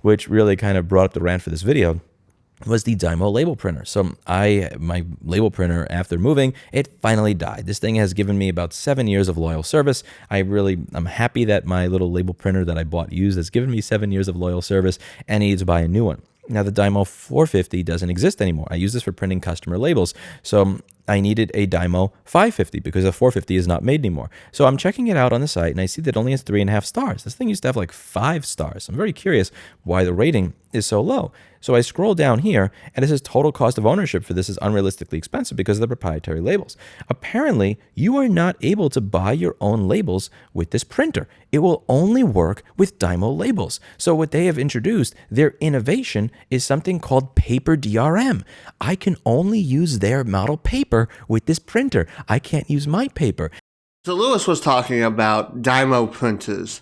which really kind of brought up the rant for this video, was the Dymo label printer. So my label printer, after moving, it finally died. This thing has given me about 7 years of loyal service. I'm happy that my little label printer that I bought used has given me 7 years of loyal service, and I need to buy a new one. Now, the Dymo 450 doesn't exist anymore. I use this for printing customer labels. So I needed a Dymo 550 because the 450 is not made anymore. So I'm checking it out on the site, and I see that it only has 3.5 stars. This thing used to have like 5 stars. I'm very curious why the rating is so low. So I scroll down here, and it says total cost of ownership for this is unrealistically expensive because of the proprietary labels. Apparently, you are not able to buy your own labels with this printer. It will only work with Dymo labels. So what they have introduced, their innovation, is something called paper DRM. I can only use their model paper with this printer. I can't use my paper. So Lewis was talking about Dymo printers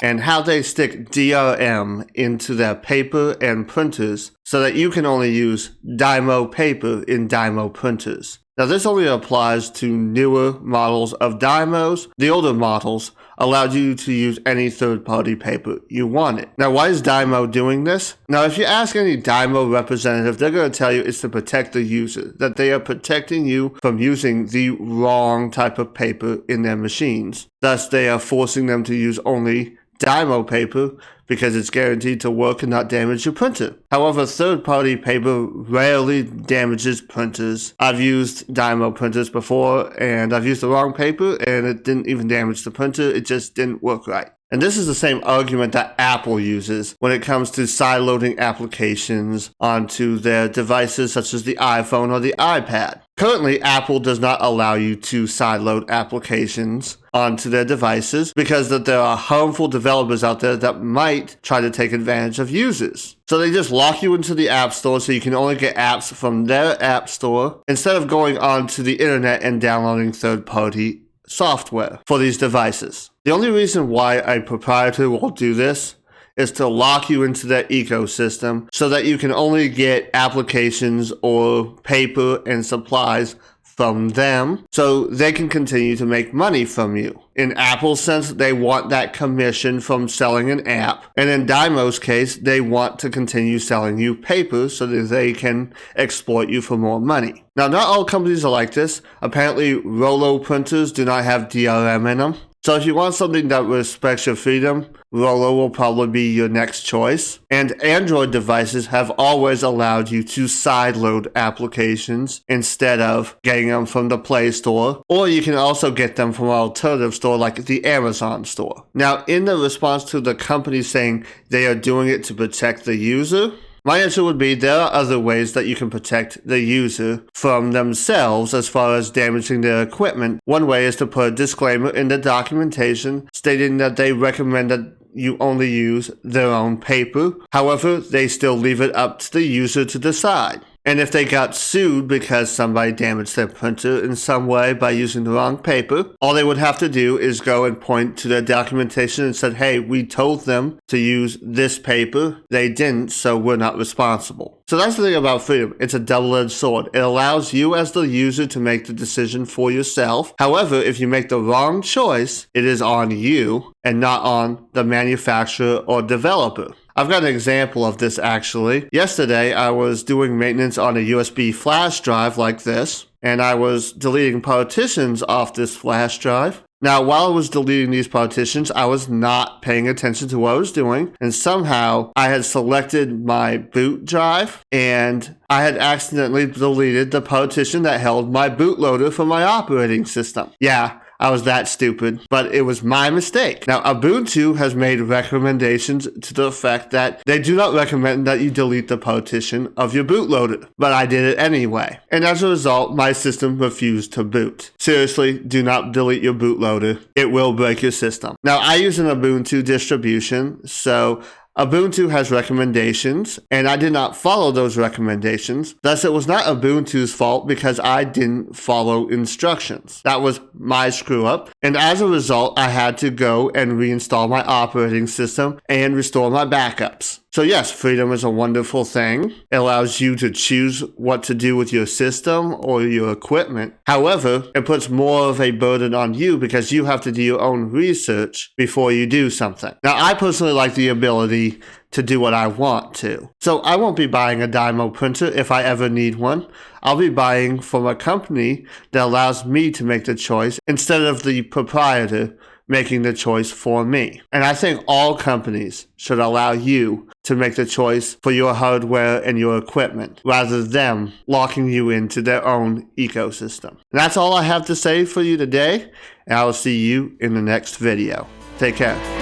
and how they stick DRM into their paper and printers so that you can only use Dymo paper in Dymo printers. Now, this only applies to newer models of Dymos. The older models allowed you to use any third-party paper you wanted. Now, why is Dymo doing this? Now, if you ask any Dymo representative, they're going to tell you it's to protect the user, that they are protecting you from using the wrong type of paper in their machines. Thus, they are forcing them to use only Dymo paper because it's guaranteed to work and not damage your printer. However, third-party paper rarely damages printers. I've used Dymo printers before, and I've used the wrong paper, and it didn't even damage the printer. It just didn't work right. And this is the same argument that Apple uses when it comes to sideloading applications onto their devices such as the iPhone or the iPad. Currently, Apple does not allow you to sideload applications onto their devices because that there are harmful developers out there that might try to take advantage of users. So they just lock you into the App Store so you can only get apps from their App Store instead of going onto the internet and downloading third-party software for these devices. The only reason why a proprietor will do this is to lock you into their ecosystem so that you can only get applications or paper and supplies from them so they can continue to make money from you. In Apple's sense, they want that commission from selling an app. And in Dymo's case, they want to continue selling you paper so that they can exploit you for more money. Now, not all companies are like this. Apparently, Rollo printers do not have DRM in them. So if you want something that respects your freedom, Rollo will probably be your next choice. And Android devices have always allowed you to sideload applications instead of getting them from the Play Store. Or you can also get them from an alternative store like the Amazon store. Now, in the response to the company saying they are doing it to protect the user, my answer would be there are other ways that you can protect the user from themselves as far as damaging their equipment. One way is to put a disclaimer in the documentation stating that they recommend that you only use their own paper. However, they still leave it up to the user to decide. And if they got sued because somebody damaged their printer in some way by using the wrong paper, all they would have to do is go and point to their documentation and said, hey, we told them to use this paper. They didn't, so we're not responsible. So that's the thing about freedom. It's a double-edged sword. It allows you as the user to make the decision for yourself. However, if you make the wrong choice, it is on you and not on the manufacturer or developer. I've got an example of this actually. Yesterday, I was doing maintenance on a USB flash drive like this, and I was deleting partitions off this flash drive. Now, while I was deleting these partitions, I was not paying attention to what I was doing, and somehow I had selected my boot drive, and I had accidentally deleted the partition that held my bootloader for my operating system. Yeah, I was that stupid, but it was my mistake. Now, Ubuntu has made recommendations to the effect that they do not recommend that you delete the partition of your bootloader, but I did it anyway. And as a result, my system refused to boot. Seriously, do not delete your bootloader. It will break your system. Now, I use an Ubuntu distribution, so Ubuntu has recommendations, and I did not follow those recommendations. Thus, it was not Ubuntu's fault because I didn't follow instructions. That was my screw up, and as a result, I had to go and reinstall my operating system and restore my backups. So yes, freedom is a wonderful thing. It allows you to choose what to do with your system or your equipment. However, it puts more of a burden on you because you have to do your own research before you do something. Now, I personally like the ability to do what I want to. So I won't be buying a Dymo printer if I ever need one. I'll be buying from a company that allows me to make the choice instead of the proprietor making the choice for me. And I think all companies should allow you to make the choice for your hardware and your equipment rather than them locking you into their own ecosystem. And that's all I have to say for you today, and I will see you in the next video. Take care.